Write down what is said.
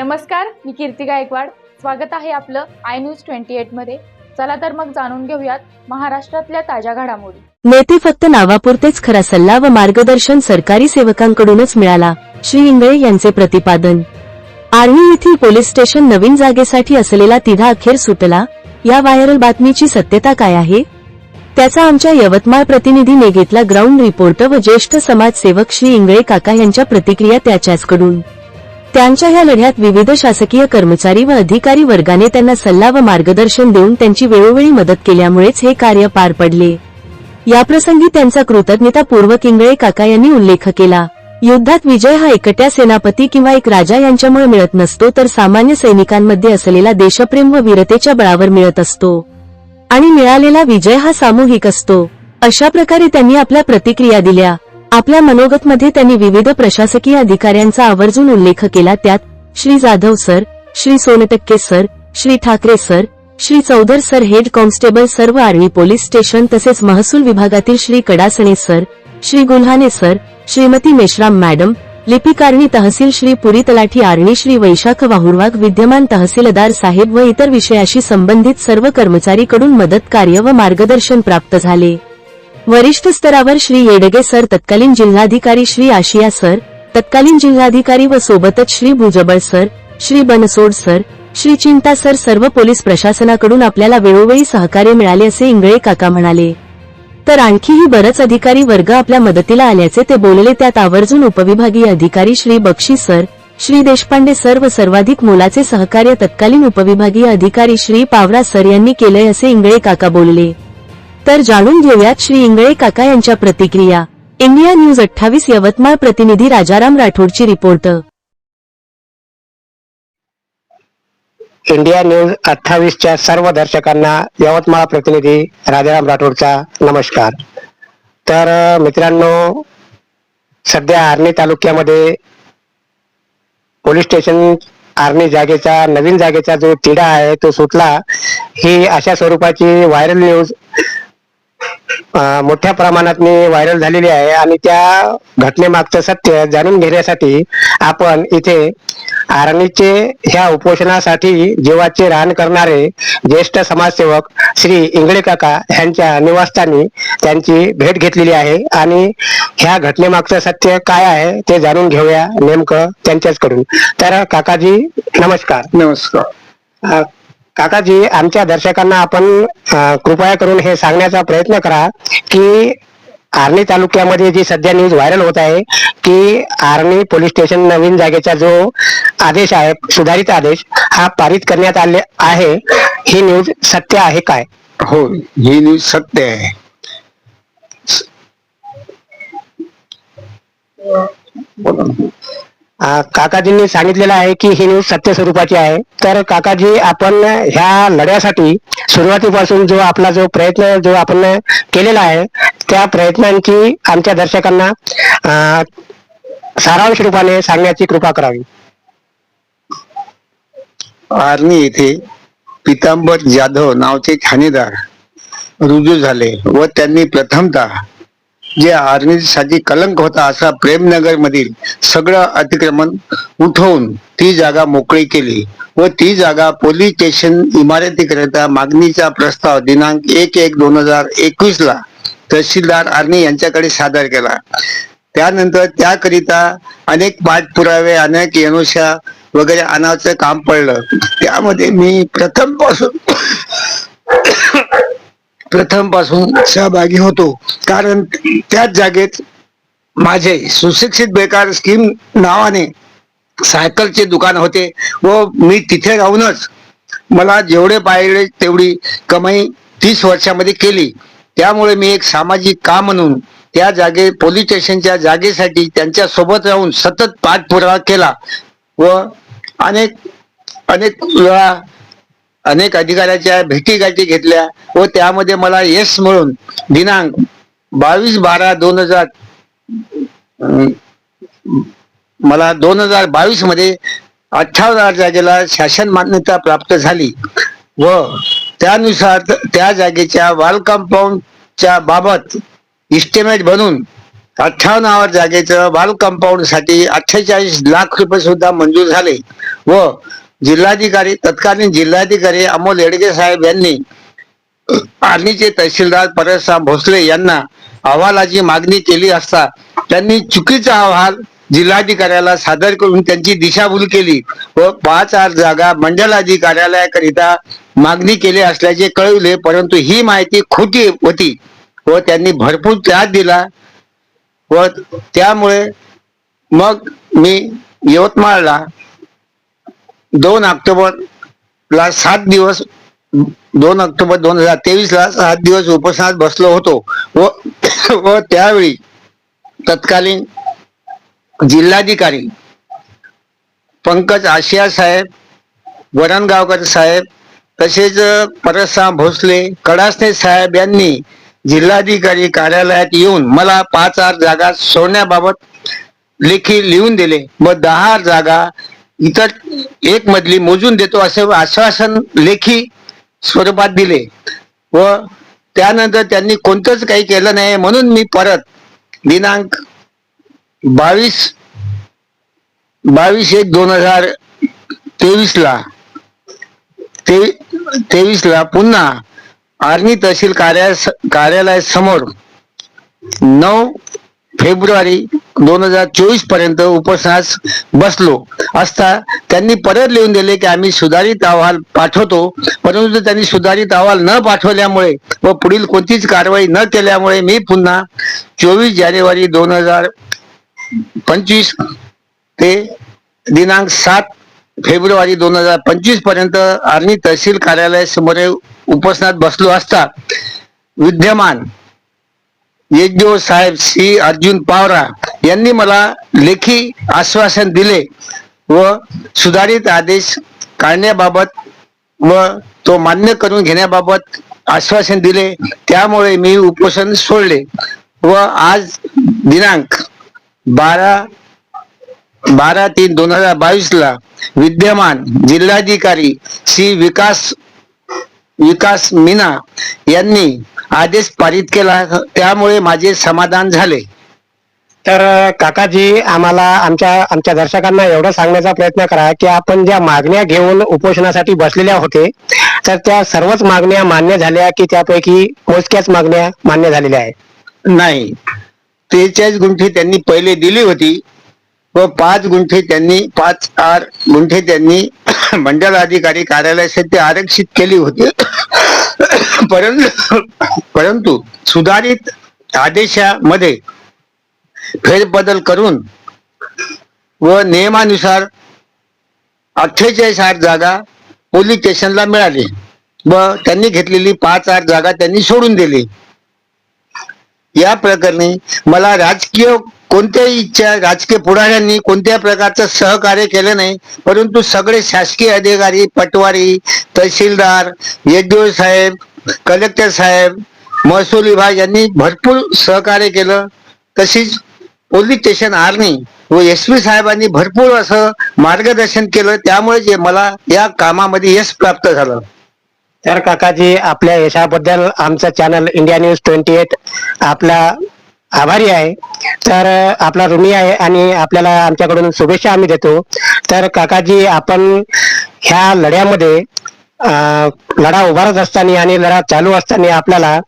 नमस्कार, मी कीर्ती गायकवाड. स्वागत आहे आपलं आय न्यूज 28 मध्ये. चला तर मग जाणून घेऊयात महाराष्ट्रातल्या ताज्या घडामोडी. नेते फक्त नावापुरतेच, खरा सल्ला व मार्गदर्शन सरकारी सेवकांकडूनच मिळाला, श्री इंगळे यांचे प्रतिपादन. आर्णी येथील पोलीस स्टेशन नवीन जागेसाठी असलेला तिढा अखेर सुटला. या व्हायरल बातमीची सत्यता काय आहे, त्याचा आमच्या यवतमाळ प्रतिनिधीने घेतला ग्राउंड रिपोर्ट व ज्येष्ठ समाजसेवक श्री इंगळे काका यांच्या प्रतिक्रिया त्याच्याचकडून. त्यांच्या या लढ्यात विविध शासकीय कर्मचारी व अधिकारी वर्गाने त्यांना सल्ला व मार्गदर्शन देऊन त्यांची वेळोवेळी मदत केल्यामुळेच हे कार्य पार पडले. याप्रसंगी त्यांचा कृतज्ञतापूर्वक इंगळे काका यांनी उल्लेख केला. युद्धात विजय हा एकट्या सेनापती किंवा एक राजा यांच्यामुळे मिळत नसतो, तर सामान्य सैनिकांमध्ये असलेला देशप्रेम व वीरतेच्या बळावर मिळत असतो आणि मिळालेला विजय हा सामूहिक असतो. अशा प्रकारे त्यांनी आपल्या प्रतिक्रिया दिल्या. आपल्या मनोगतमध्ये त्यांनी विविध प्रशासकीय अधिकाऱ्यांचा आवर्जून उल्लेख केला. त्यात Shri Jadhav sir, Shri Sontakke sir, Shri Thackeray sir, Shri Chaudhar sir, head constable sir व आर्णी पोलीस स्टेशन तसेच महसूल विभागातील Shri Kadasne sir, Shri Gulhane sir, Shrimati Meshram madam, लिपिक आर्णी तहसील श्री पुरी तलाठी आर्णी, श्री वैशाख वाहुरवाग विद्यमान तहसीलदार साहेब व इतर विषयाशी संबंधित सर्व कर्मचारीकडून मदत कार्य व मार्गदर्शन प्राप्त झाले. वरिष्ठ स्तरावर श्री येडगे सर, तत्कालीन जिल्हाधिकारी श्री आशिया सर, तत्कालीन जिल्हाधिकारी व सोबतच श्री भुजबळ सर, श्री बनसोड सर, श्री चिंता सर, सर्व पोलीस प्रशासनाकडून आपल्याला वेळोवेळी सहकार्य मिळाले असे इंगळे काका म्हणाले. तर आणखीही बरंच अधिकारी वर्ग आपल्या मदतीला आल्याचे ते बोलले. त्यात आवर्जून उपविभागीय अधिकारी श्री बक्षी सर, श्री देशपांडे सर व सर्वाधिक मोलाचे सहकार्य तत्कालीन उपविभागीय अधिकारी श्री पावरा सर यांनी केले असे इंगळे काका बोलले. तर जाणून घेऊयात श्री इंगळे काका यांच्या प्रतिक्रिया. इंडिया न्यूज 28 यवतमाळ प्रतिनिधी राजाराम राठोडची रिपोर्ट. इंडिया न्यूज 28च्या सर्व दर्शकांना यवतमाळ प्रतिनिधी राजाराम राठोडचा नमस्कार. तर मित्रांनो, सध्या आर्णी तालुक्यामध्ये पोलीस स्टेशन आर्णी जागेचा नवीन जागेचा जो तिढा आहे तो सुटला. ही अशा स्वरूपाची व्हायरल न्यूज मोठ्या प्रमाणात व्हायरल झालेली आहे आणि त्या घटनेमागचं सत्य जाणून घेण्यासाठी आपण इथे आर्णीचे ह्या उपोषणासाठी जीवाचे रान करणारे ज्येष्ठ समाजसेवक श्री इंगळे काका यांच्या निवासस्थानी त्यांची भेट घेतलेली आहे आणि ह्या घटनेमागचं सत्य काय आहे ते जाणून घेऊया नेमकं त्यांच्याचकडून. तर काकाजी नमस्कार. नमस्कार. काकाजी, आमच्या दर्शकांना आपण कृपया करून हे सांगण्याचा प्रयत्न करा की आर्णी तालुक्यामध्ये जी सध्या न्यूज व्हायरल होत आहे की आर्णी पोलीस स्टेशन नवीन जागेचा जो आदेश आहे, सुधारित आदेश हा पारित करण्यात आले आहे, ही न्यूज सत्य आहे काय? हो, ही न्यूज सत्य आहे. काकाजींनी सांगितलेलं आहे की ही न्यूज सत्य स्वरूपाची आहे. तर काकाजी, आपण ह्या लढ्यासाठी सुरुवातीपासून जो आपला जो प्रयत्न जो आपण केलेला आहे त्या प्रयत्नांची आमच्या दर्शकांना सारांश रूपाने सांगण्याची कृपा करावी. आर्णी येथे पितांबर जाधव नावाचे ठाणेदार रुजू झाले व त्यांनी प्रथमतः जे आर्णीसाठी कलंक होता असा प्रेमनगर मधील सगळं अतिक्रमण उठवून ती जागा मोकळी केली व ती जागा पोलीस स्टेशन इमारतीकरिता मागणीचा प्रस्ताव दिनांक 1/1/2021 ला तहसीलदार आर्णी यांच्याकडे सादर केला. त्यानंतर त्याकरिता अनेक पाठपुरावे, अनेक एनओशा वगैरे आणायचं काम पडलं. त्यामध्ये मी प्रथम पासून सहभागी होतो, कारण त्याच जागेत माझे सुशिक्षित बेकार स्कीम नावाने सायकलचे दुकान होते व मी तिथे राहूनच मला जेवढे पाहिजे तेवढी कमाई 30 वर्षामध्ये केली. त्यामुळे मी एक सामाजिक काम म्हणून त्या पोलीस स्टेशनच्या जागेसाठी त्यांच्या सोबत राहून सतत पाठपुरावा केला व अनेक वेळा अनेक अधिकाऱ्याच्या भेटीगाठी घेतल्या व त्यामध्ये मला यश मिळून दिनांक 22/12/2000 मला 2022 मध्ये 58 जागेला शासन मान्यता प्राप्त झाली व त्यानुसार त्या जागेच्या वॉल कंपाऊंडच्या बाबत इस्टिमेट बनवून 58 जागेचं बाल कंपाऊंड साठी 48 लाख रुपये सुद्धा मंजूर झाले व जिल्हाधिकारी तत्कालीन जिल्हाधिकारी अमोल येडगे साहेब यांनी आर्णीचे तहसीलदार परसराम भोसले यांना अहवालाची मागणी केली असता त्यांनी चुकीचा अहवाल जिल्हाधिकाऱ्याला सादर करून त्यांची दिशाभूल केली व 5 जागा मंडलाधिकारी कार्यालयाकरिता मागणी केली असल्याचे कळविले, परंतु ही माहिती खोटी होती व त्यांनी भरपूर त्रास दिला व त्यामुळे मग मी यवतमाळला 2 ऑक्टोबरला 7 दिवस 2 ऑक्टोबर 2023 ला 7 दिवस उपोषणात बसलो होतो व त्यावेळी तत्कालीन जिल्हाधिकारी पंकज आशिया साहेब, वरणगावकर साहेब तसेच परसराम भोसले, कडासने साहेब यांनी जिल्हाधिकारी कार्यालयात येऊन मला 5 जागा सोडण्याबाबत लेखी लिहून दिले व 10 जागा इतर एक मजली मोजून देतो असे आश्वासन लेखी स्वरूपात दिले व त्यानंतर त्यांनी कोणतंच काही केलं नाही, म्हणून मी परत दिनांक 22/1/2023 ला पुन्हा आर्णी तहसील कार्यालयासमोर 9 फेब्रुवारी 2024 पर्यंत उपोषणास बसलो असता त्यांनी परत लिहून दिले की आम्ही सुधारित अहवाल पाठवतो, परंतु त्यांनी सुधारित अहवाल न पाठवल्यामुळे व पुढील कोणतीच कारवाई न केल्यामुळे मी पुन्हा 24 जानेवारी 2025 ते दिनांक 7 फेब्रुवारी 2025 पर्यंत आर्णी तहसील कार्यालयासमोर उपोषणात बसलो असता विद्यमान येजो साहेब श्री अर्जुन पावरा यांनी मला लेखी आश्वासन दिले व सुधारित आदेश काढण्याबाबत व तो मान्य करून घेण्याबाबत आश्वासन दिले, त्यामुळे मी उपोषण सोडले व आज दिनांक 12/3/2022 ला विद्यमान जिल्हाधिकारी श्री विकास मीना यांनी आदेश पारित केला, त्यामुळे माझे समाधान झाले. तर काकाजी आम्हाला आमच्या दर्शकांना एवढं सांगण्याचा प्रयत्न करा की आपण ज्या मागण्या घेऊन उपोषणासाठी बसलेल्या होते तर त्या सर्वच मागण्या मान्य झाल्या की त्यापैकी मोजक्याच मागण्या मान्य झालेल्या आहेत? नाही, 43 गुंठे त्यांनी पहिले दिली होती व 5 गुंठे त्यांनी मंडल अधिकारी कार्यालयासाठी आरक्षित केली होती परंतु सुधारित आदेशामध्ये फेरबदल करून व नियमानुसार 48 जागा पोलीस स्टेशनला मिळाली व त्यांनी घेतलेली 5 जागा त्यांनी सोडून दिली. या प्रकरणी मला राजकीय पुढाऱ्यांनी कोणत्या प्रकारचं सहकार्य केलं नाही, परंतु सगळे शासकीय अधिकारी, पटवारी, तहसीलदार, येजो साहेब, कलेक्टर साहेब, महसूल विभाग यांनी भरपूर सहकार्य केलं. तशीच पोलीस स्टेशन आर्णी व SP साहेबांनी भरपूर असं मार्गदर्शन केलं, त्यामुळे मला या कामामध्ये यश प्राप्त झालं. तर काकाजी आपल्या यशाबद्दल आमचं चॅनल इंडिया न्यूज 28 आपला आभारी आहे, तर आपला ऋणी आहे आणि आपल्याला आमच्याकडून शुभेच्छा आम्ही देतो. तर काकाजी आपण ह्या लढ्यामध्ये लढा उभारत असताना आणि लढा चालू असताना आपल्याला